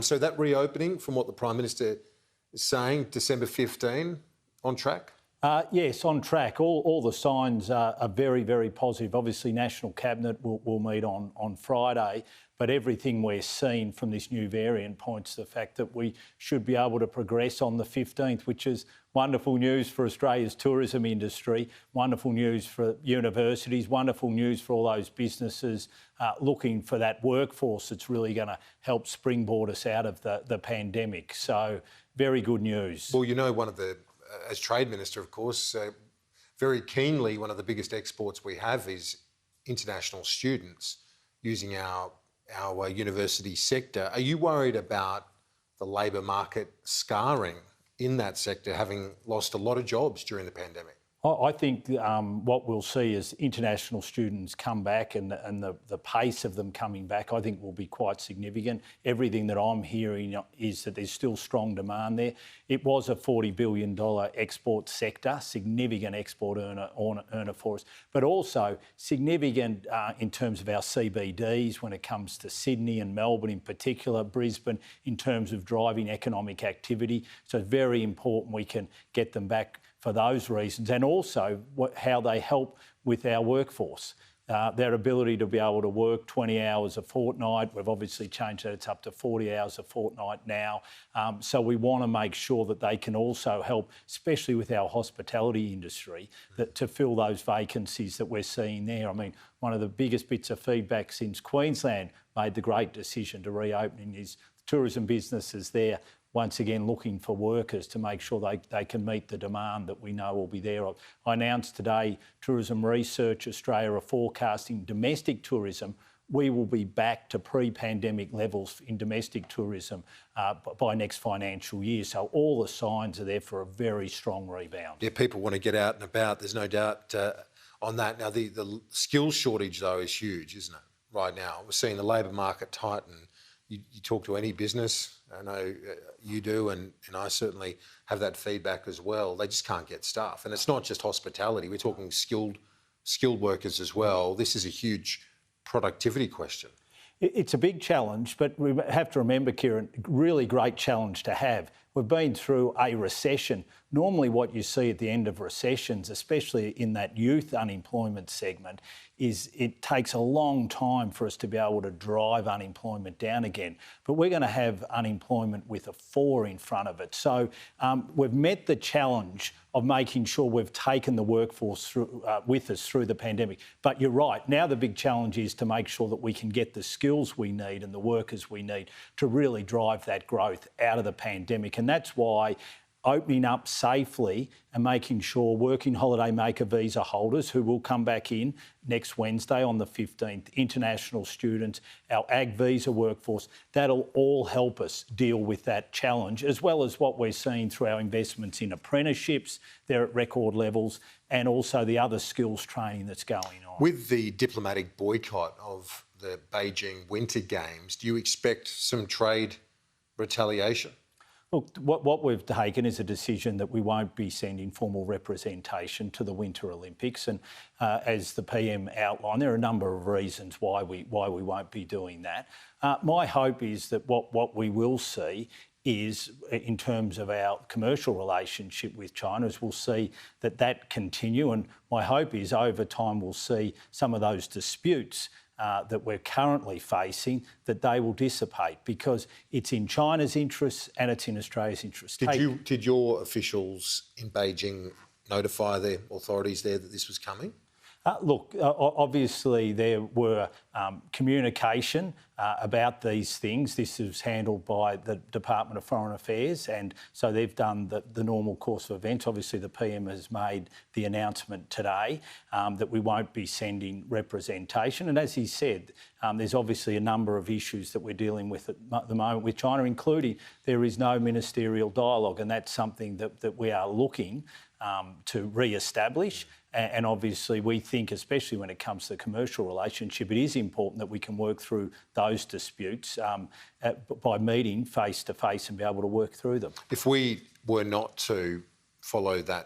So that reopening, from what the Prime Minister is saying, December 15, on track? Yes, on track. All the signs are very, very positive. Obviously, National Cabinet will meet on Friday, but everything we're seeing from this new variant points to the fact that we should be able to progress on the 15th, which is wonderful news for Australia's tourism industry, wonderful news for universities, wonderful news for all those businesses looking for that workforce that's really going to help springboard us out of the pandemic. So, very good news. Well, you know, as Trade Minister, of course, very keenly, one of the biggest exports we have is international students using our university sector. Are you worried about the labour market scarring in that sector, having lost a lot of jobs during the pandemic? I think what we'll see is international students come back and the pace of them coming back, I think, will be quite significant. Everything that I'm hearing is that there's still strong demand there. It was a $40 billion export sector, significant export earner for us, but also significant in terms of our CBDs when it comes to Sydney and Melbourne in particular, Brisbane, in terms of driving economic activity. So it's very important we can get them back for those reasons, and also how they help with our workforce. Their ability to be able to work 20 hours a fortnight. We've obviously changed that, it's up to 40 hours a fortnight now. So we want to make sure that they can also help, especially with our hospitality industry, to fill those vacancies that we're seeing there. I mean, one of the biggest bits of feedback since Queensland made the great decision to reopening is tourism businesses there once again looking for workers to make sure they can meet the demand that we know will be there. I announced today Tourism Research Australia are forecasting domestic tourism. We will be back to pre-pandemic levels in domestic tourism by next financial year. So all the signs are there for a very strong rebound. Yeah, people want to get out and about. There's no doubt on that. Now, the skills shortage, though, is huge, isn't it, right now? We're seeing the labour market tighten. You talk to any business, I know you do, and I certainly have that feedback as well. They just can't get staff. And it's not just hospitality. We're talking skilled workers as well. This is a huge productivity question. It's a big challenge, but we have to remember, Kieran, really great challenge to have. We've been through a recession. Normally what you see at the end of recessions, especially in that youth unemployment segment, is it takes a long time for us to be able to drive unemployment down again. But we're going to have unemployment with a 4 in front of it. So we've met the challenge of making sure we've taken the workforce through, with us through the pandemic. But you're right, now the big challenge is to make sure that we can get the skills we need and the workers we need to really drive that growth out of the pandemic. And that's why opening up safely and making sure working holiday maker visa holders who will come back in next Wednesday on the 15th, international students, our ag visa workforce, that'll all help us deal with that challenge, as well as what we're seeing through our investments in apprenticeships. They're at record levels, and also the other skills training that's going on. With the diplomatic boycott of the Beijing Winter Games, do you expect some trade retaliation? Look, what we've taken is a decision that we won't be sending formal representation to the Winter Olympics, and as the PM outlined, there are a number of reasons why we won't be doing that. My hope is that what we will see is, in terms of our commercial relationship with China, is we'll see that continue, and my hope is over time we'll see some of those disputes that we're currently facing, that they will dissipate, because it's in China's interests and it's in Australia's interests. Did your officials in Beijing notify the authorities there that this was coming? Look, obviously there were communication about these things. This is handled by the Department of Foreign Affairs, and so they've done the normal course of events. Obviously the PM has made the announcement today that we won't be sending representation, and as he said, there's obviously a number of issues that we're dealing with at the moment with China, including there is no ministerial dialogue, and that's something that we are looking to re-establish. And obviously we think, especially when it comes to the commercial relationship, it is important that we can work through those disputes by meeting face to face and be able to work through them. If we were not to follow the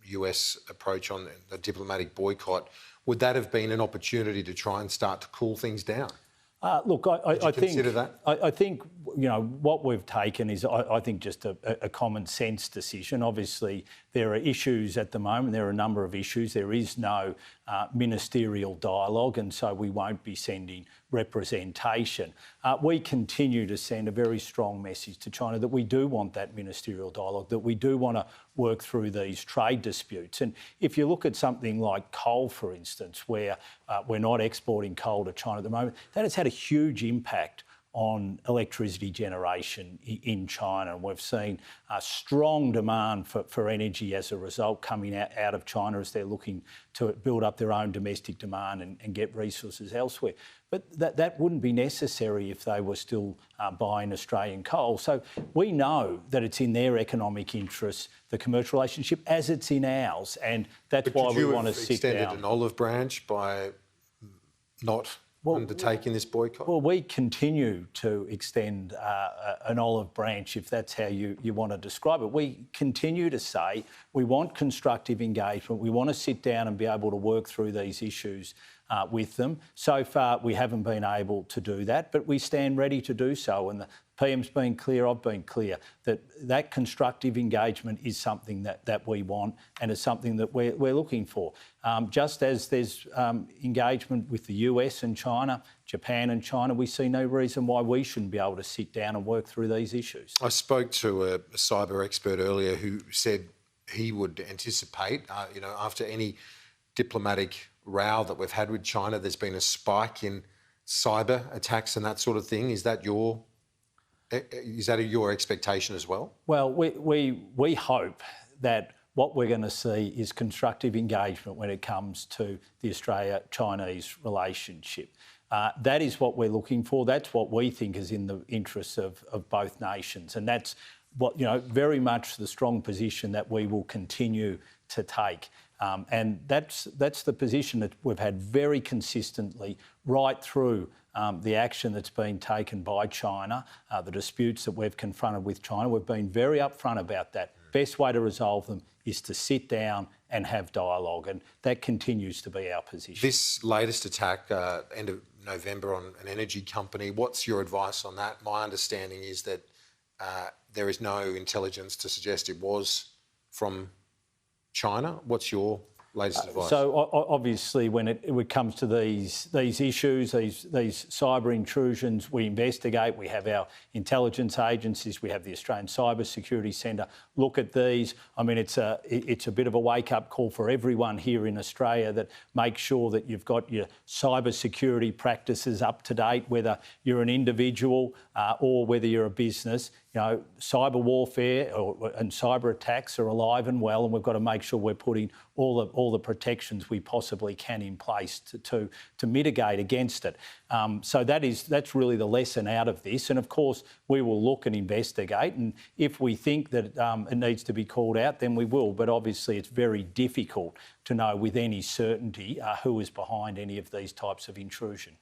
US approach on the diplomatic boycott, would that have been an opportunity to try and start to cool things down? Look, I think consider that? I think what we've taken is I think just a common sense decision. Obviously, there are issues at the moment. There are a number of issues. There is no ministerial dialogue, and so we won't be sending representation. We continue to send a very strong message to China that we do want that ministerial dialogue, that we do want to work through these trade disputes. And if you look at something like coal, for instance, where we're not exporting coal to China at the moment, that has had a huge impact on electricity generation in China. And we've seen a strong demand for energy as a result coming out of China as they're looking to build up their own domestic demand and get resources elsewhere. But that wouldn't be necessary if they were still buying Australian coal. So we know that it's in their economic interests, the commercial relationship, as it's in ours. And that's why we want to sit down. Could you have extended an olive branch by not undertaking this boycott? Well, we continue to extend an olive branch, if that's how you want to describe it. We continue to say we want constructive engagement. We want to sit down and be able to work through these issues with them. So far, we haven't been able to do that, but we stand ready to do so. And the PM's been clear, I've been clear, that constructive engagement is something that we want and is something that we're looking for. Just as there's engagement with the US and China, Japan and China, we see no reason why we shouldn't be able to sit down and work through these issues. I spoke to a cyber expert earlier who said he would anticipate, after any diplomatic row that we've had with China, there's been a spike in cyber attacks and that sort of thing. Is that your expectation as well? Well, we hope that what we're going to see is constructive engagement when it comes to the Australia-Chinese relationship. That is what we're looking for. That's what we think is in the interests of both nations. And that's what, very much the strong position that we will continue to take. And that's the position that we've had very consistently right through the action that's been taken by China, the disputes that we've confronted with China. We've been very upfront about that. Best way to resolve them is to sit down and have dialogue, and that continues to be our position. This latest attack, end of November, on an energy company, what's your advice on that? My understanding is that there is no intelligence to suggest it was from China. What's your latest advice? So obviously, when it comes to these issues, these cyber intrusions, we investigate. We have our intelligence agencies. We have the Australian Cyber Security Centre look at these. I mean, it's a bit of a wake-up call for everyone here in Australia, that make sure that you've got your cyber security practices up to date, whether you're an individual or whether you're a business. Cyber warfare and cyber attacks are alive and well, and we've got to make sure we're putting all the protections we possibly can in place to mitigate against it. So that's really the lesson out of this. And of course, we will look and investigate, and if we think that it needs to be called out, then we will. But obviously, it's very difficult to know with any certainty who is behind any of these types of intrusion.